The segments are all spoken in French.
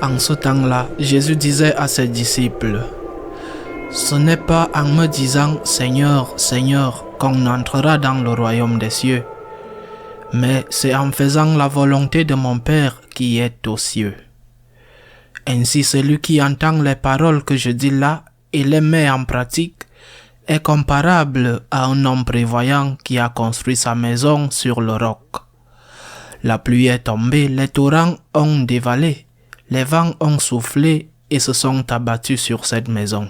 En ce temps-là, Jésus disait à ses disciples, « Ce n'est pas en me disant « Seigneur, Seigneur » qu'on entrera dans le royaume des cieux, mais c'est en faisant la volonté de mon Père qui est aux cieux. Ainsi celui qui entend les paroles que je dis là et les met en pratique est comparable à un homme prévoyant qui a construit sa maison sur le roc. La pluie est tombée, les torrents ont dévalé, les vents ont soufflé et se sont abattus sur cette maison.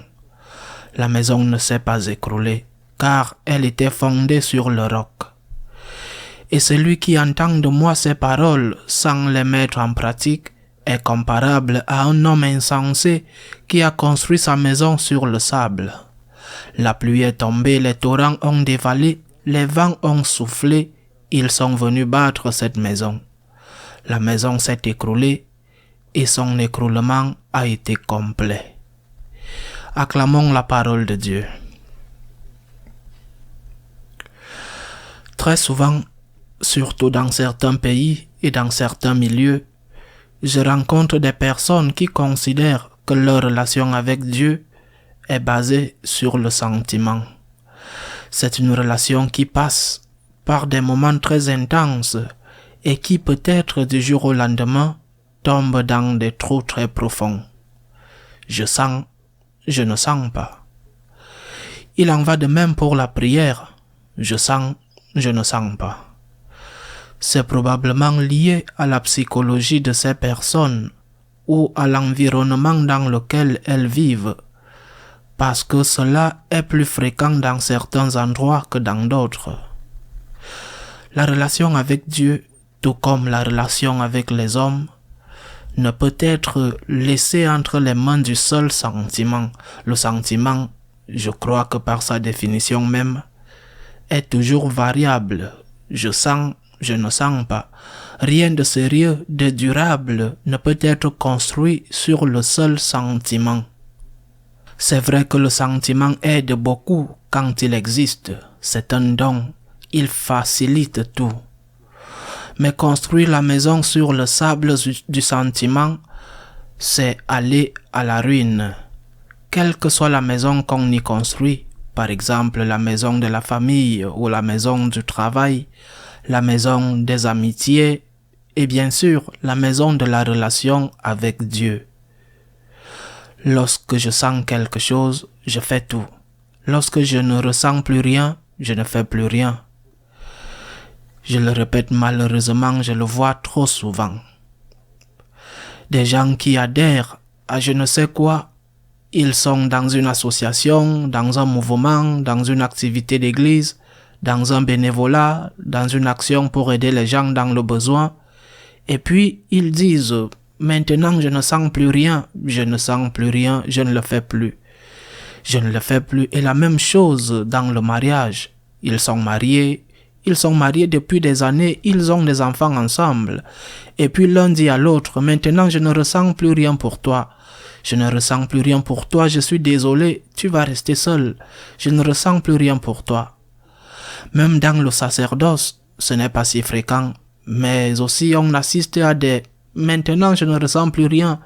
La maison ne s'est pas écroulée, car elle était fondée sur le roc. Et celui qui entend de moi ces paroles sans les mettre en pratique est comparable à un homme insensé qui a construit sa maison sur le sable. La pluie est tombée, les torrents ont dévalé, les vents ont soufflé, ils sont venus battre cette maison. La maison s'est écroulée et son écroulement a été complet. Acclamons la parole de Dieu. Très souvent, surtout dans certains pays et dans certains milieux, je rencontre des personnes qui considèrent que leur relation avec Dieu est basée sur le sentiment. C'est une relation qui passe par des moments très intenses et qui peut-être du jour au lendemain tombe dans des trous très profonds. Je sens, je ne sens pas. Il en va de même pour la prière. Je sens, je ne sens pas. C'est probablement lié à la psychologie de ces personnes ou à l'environnement dans lequel elles vivent, parce que cela est plus fréquent dans certains endroits que dans d'autres. La relation avec Dieu, tout comme la relation avec les hommes, ne peut être laissée entre les mains du seul sentiment. Le sentiment, je crois que par sa définition même, est toujours variable. Je sens, je ne sens pas. Rien de sérieux, de durable ne peut être construit sur le seul sentiment. C'est vrai que le sentiment aide beaucoup quand il existe. C'est un don. Il facilite tout. Mais construire la maison sur le sable du sentiment, c'est aller à la ruine. Quelle que soit la maison qu'on y construit, par exemple la maison de la famille ou la maison du travail, la maison des amitiés et bien sûr la maison de la relation avec Dieu. Lorsque je sens quelque chose, je fais tout. Lorsque je ne ressens plus rien, je ne fais plus rien. Je le répète malheureusement, je le vois trop souvent. Des gens qui adhèrent à je ne sais quoi, ils sont dans une association, dans un mouvement, dans une activité d'église, dans un bénévolat, dans une action pour aider les gens dans le besoin. Et puis, ils disent, maintenant je ne sens plus rien, je ne sens plus rien, je ne le fais plus. Je ne le fais plus. Et la même chose dans le mariage. Ils sont mariés depuis des années, ils ont des enfants ensemble. Et puis l'un dit à l'autre, maintenant je ne ressens plus rien pour toi. Je ne ressens plus rien pour toi, je suis désolé, tu vas rester seul. Je ne ressens plus rien pour toi. Même dans le sacerdoce, ce n'est pas si fréquent, mais aussi on assiste à des « maintenant je ne ressens plus rien,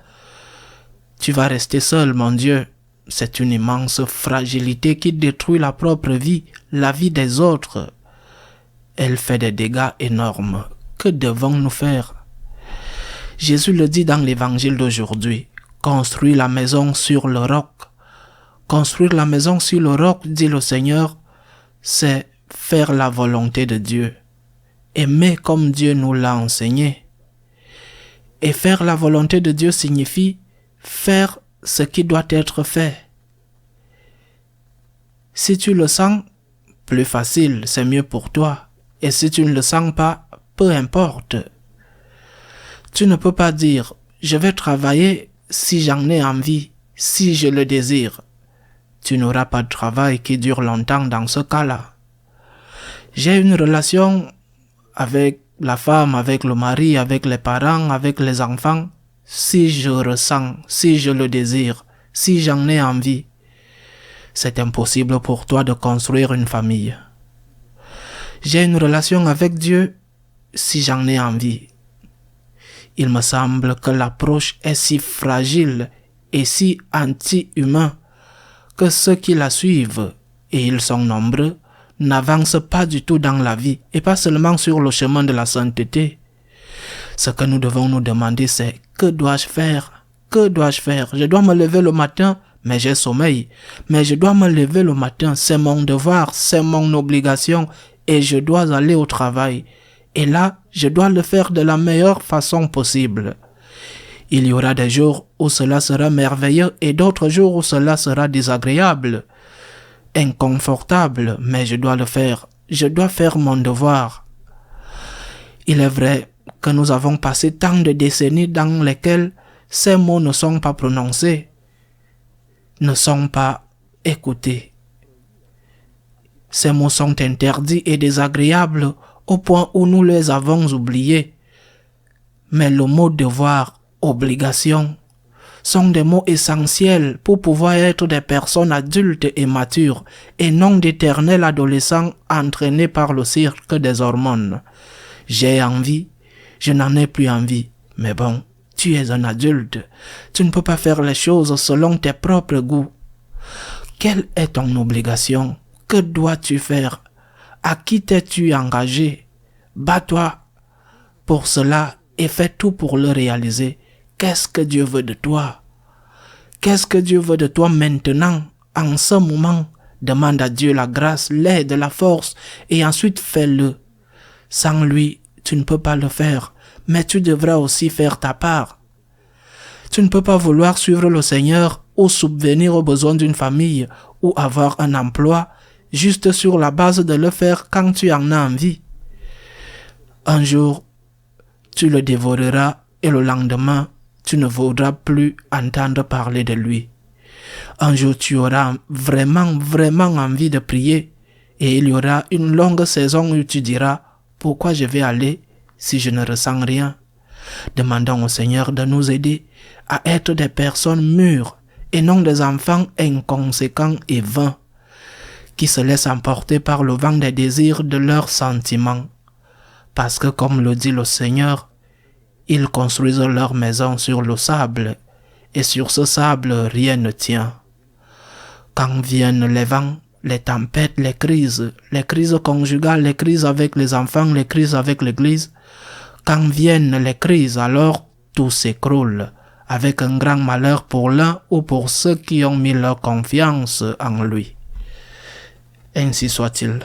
tu vas rester seul mon Dieu ». C'est une immense fragilité qui détruit la propre vie, la vie des autres. Elle fait des dégâts énormes. Que devons-nous faire? Jésus le dit dans l'évangile d'aujourd'hui. Construire la maison sur le roc. Construire la maison sur le roc, dit le Seigneur, c'est faire la volonté de Dieu. Aimer comme Dieu nous l'a enseigné. Et faire la volonté de Dieu signifie faire ce qui doit être fait. Si tu le sens, plus facile, c'est mieux pour toi. Et si tu ne le sens pas, peu importe. Tu ne peux pas dire, je vais travailler si j'en ai envie, si je le désire. Tu n'auras pas de travail qui dure longtemps dans ce cas-là. J'ai une relation avec la femme, avec le mari, avec les parents, avec les enfants, si je ressens, si je le désire, si j'en ai envie. C'est impossible pour toi de construire une famille. J'ai une relation avec Dieu si j'en ai envie. Il me semble que l'approche est si fragile et si anti-humain que ceux qui la suivent, et ils sont nombreux, n'avancent pas du tout dans la vie et pas seulement sur le chemin de la sainteté. Ce que nous devons nous demander, c'est que dois-je faire? Que dois-je faire? Je dois me lever le matin, mais j'ai sommeil. Mais je dois me lever le matin, c'est mon devoir, c'est mon obligation et je dois aller au travail. Et là, je dois le faire de la meilleure façon possible. Il y aura des jours où cela sera merveilleux et d'autres jours où cela sera désagréable, inconfortable, mais je dois le faire. Je dois faire mon devoir. Il est vrai que nous avons passé tant de décennies dans lesquelles ces mots ne sont pas prononcés, ne sont pas écoutés. Ces mots sont interdits et désagréables au point où nous les avons oubliés. Mais le mot devoir, obligation, sont des mots essentiels pour pouvoir être des personnes adultes et matures et non d'éternels adolescents entraînés par le cirque des hormones. J'ai envie, je n'en ai plus envie. Mais bon, tu es un adulte. Tu ne peux pas faire les choses selon tes propres goûts. Quelle est ton obligation? Que dois-tu faire? À qui t'es-tu engagé? Bats-toi pour cela et fais tout pour le réaliser. Qu'est-ce que Dieu veut de toi? Qu'est-ce que Dieu veut de toi maintenant, en ce moment? Demande à Dieu la grâce, l'aide, la force et ensuite fais-le. Sans lui, tu ne peux pas le faire, mais tu devras aussi faire ta part. Tu ne peux pas vouloir suivre le Seigneur ou subvenir aux besoins d'une famille ou avoir un emploi juste sur la base de le faire quand tu en as envie. Un jour, tu le dévoreras et le lendemain, tu ne voudras plus entendre parler de lui. Un jour, tu auras vraiment envie de prier et il y aura une longue saison où tu diras « Pourquoi je vais aller si je ne ressens rien ?» Demandons au Seigneur de nous aider à être des personnes mûres et non des enfants inconséquents et vains qui se laissent emporter par le vent des désirs de leurs sentiments. Parce que comme le dit le Seigneur, ils construisent leur maison sur le sable, et sur ce sable rien ne tient. Quand viennent les vents, les tempêtes, les crises conjugales, les crises avec les enfants, les crises avec l'Église, quand viennent les crises, alors tout s'écroule, avec un grand malheur pour l'un ou pour ceux qui ont mis leur confiance en lui. Ainsi soit-il.